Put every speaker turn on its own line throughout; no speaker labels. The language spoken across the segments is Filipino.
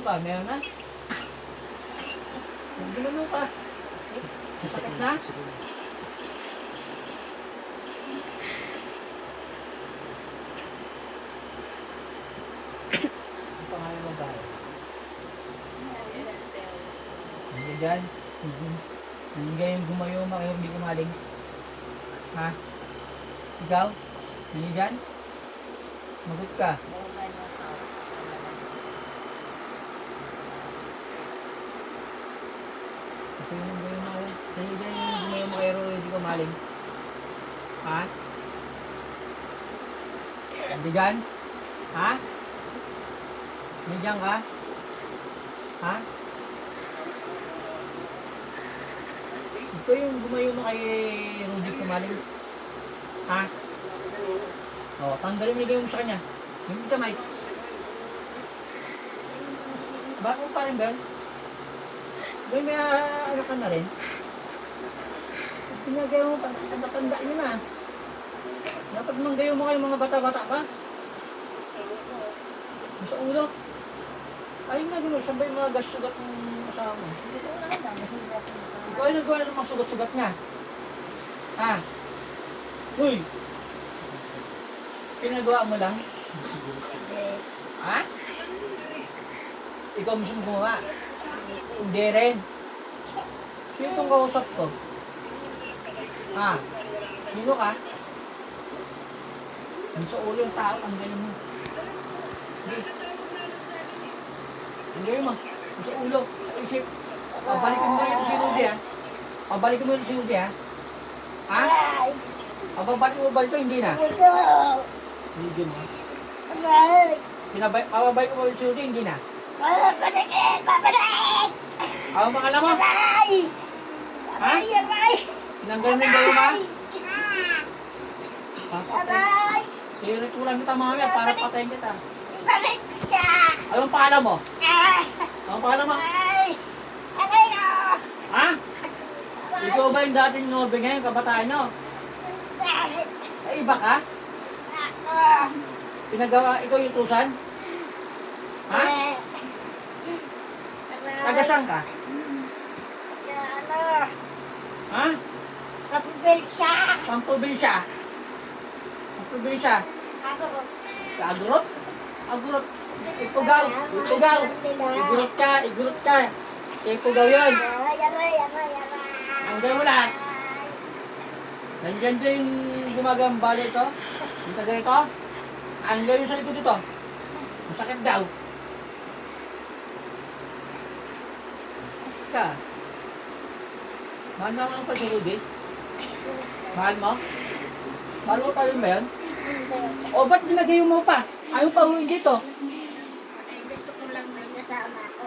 ka, meron na? Gumano ka. Masakit na? Ang pangalan mo ba? Hindi dyan. Hindi kayong gumayoma kayo hindi kumaling. Ha? Ikaw? Hindi dyan? Magot ka. Ito yung gayoma kayo. Hindi dyan yung gumayoma kayo hindi kumaling. Ha? Hindi dyan? Ha? Hindi dyan ka? Ha? Ito yung gumayuma kay Rudy kumaling. Ha? O, tanggalin mo yung sa kanya. Yung kamay. Bago pa rin ba? May ano ka na rin? Pinagawa mo pa, tanda nyo na. Dapat manggayo mo kayo mga bata-bata pa. Sa ulo. Ayun na gano'n, sabay mga gas-sugat ng asawa mo. Ikaw ay nagawa ng mga sugat-sugat niya. Ha? Uy! Pinagawa mo lang? Ha? Ikaw mismo gumawa? Hindi rin. Sino itong kausap ko? Ha? Sino ka? Yung sa ulo yung tao, ang galing mo. Hindi. Ang galing mo. Yung sa ulo, sa isip. Pabalikan mo ito si Rudy ha. Pabalikan mo ito si Rudy ha. Ha? Pabalik mo ba ito? Hindi na. Hindi mo. Pabalik mo ito si Rudy? Hindi na. Babalik! Ang makala mo? Ha? Tinanggal mo yung gayo ba? Aray! Sinutulan kita mamaya para patayin kita.
Ibalik siya!
Anong pangalan mo? Anong pangalan mo?
Aray ko!
Ha? Ikaw ba yung dating nobe ngayon, kabataan nyo? Ay, iba ka? Pinagawa, ikaw yung tusan? Ha? Tagasang ka? Ha?
Sa probinsya!
Pang probinsya? Pang probinsya? Agurot? Agurot? Ipugaw! Ipugaw! Igurot ka! Igurot ka! Ipugaw yun! Hanggang mo lahat! Nandiyan din yung gumagambala ito? Yung taga ito? Hanggang yung sa likod ito? Masakit daw! Ka? Mahal mo naman pa si Rudy? Mahal mo? Mahal mo pa rin ba yun? O ba't ginagayo mo pa? Ayaw pa uwi dito?
Gusto ko lang may kasama ko.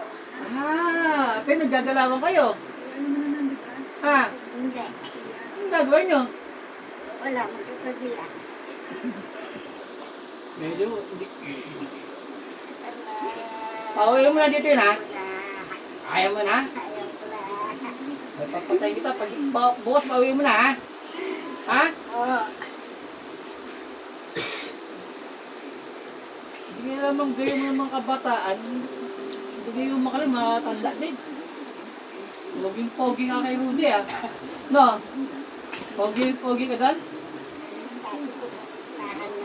Ah, pinaggagalawan kayo? Ha?
Hindi.
Anong gagawin nyo?
Wala, magkakabila.
Medyo, hindi. Pauwi mo na dito yun ha? Ayaw mo na?
Ayaw ko na.
May papatay kita. Pag bukas pauwi mo na ha? Ha?
Oo.
Hindi lamang gayo mo ng mga kabataan. Hindi gayo mo makalim, matanda din. Poging-pogi nga kay Rudy ah. No? Pogi ka doon?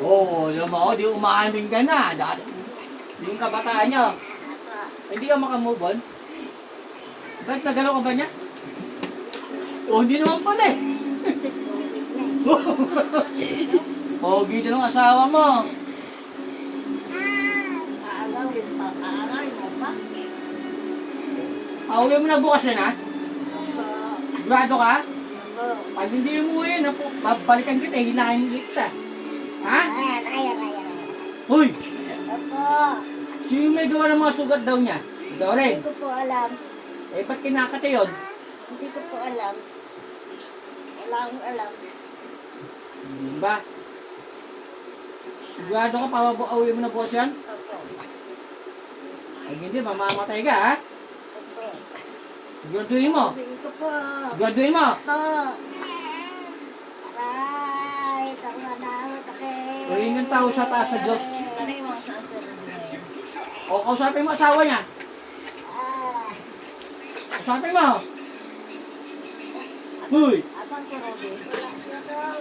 Oo, alam mo, di umaamin ka na. Dati, yung kabataan nyo. Hindi ka makamove on. Ba't nagalaw ka ba niya? Oh, hindi naman pala eh. Pogi din ang asawa mo.
Aagawin pa. Aagawin mo pa.
Pauwi mo na bukas yan ha? Sigurado ka?
Oo.
Pag hindi mo yun, babalikan kita, hilahin kita. Ha?
Ayan.
Hoy!
Opo.
Sino may gawa ng mga sugat daw niya? Ikaw rin.
Hindi ko po alam.
Eh, ba't kinakate yun?
Hindi ko po alam. Wala akong alam.
Ba? Sigurado ka, pauwi mo na bukas yan?
Opo.
Pag hindi, mamamatay ka ha?
Opo.
Siguraduhin mo.
Hindi ko po.
Siguraduhin mo.
Opo. Aray, tama na ako.
Huwag ng tao sa taas sa Diyos.
Tanay mo sa asar.
O, kausapin mo asawa niya. Sabi mo. Uy,
Asan si Ruby? Wala siya daw.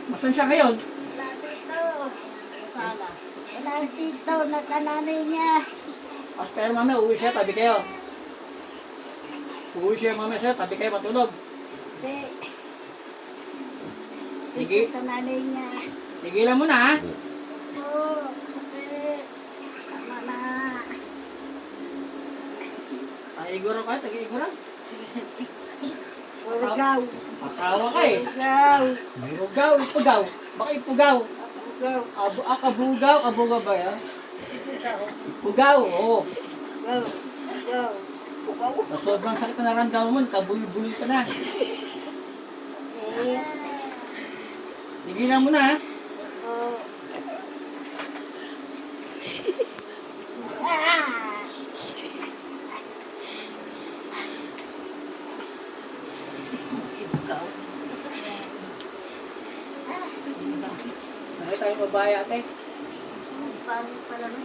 masan siya ngayon?
Wala dito. Sala. Wala dito. Nakananay niya.
Pero mamaya uwi siya, tabi kayo. Uwi siya mamaya siya, tabi kayo matulog.
Hindi.
Sige.
Isa sa nanay niya.
Tigilan mo na ha.
Oo. Sakit. Tama na.
Iguro ka, tagi-iguro.
Ugaw.
Matawa ka eh.
Ugaw.
Ugaw, ipugaw. Baka ipugaw.
Ugaw.
Kabugaw, kabugaw ba yan? Pugaw, oo.
Ugaw. Ugaw. Ugaw.
Sa sobrang sakit na naramdaman mo, kabuli-buli ka na.
Eh.
Tigilan mo na ha.
Oo. Ah!
Ikaw. Nakita yung babae ate.
Paano pala nun?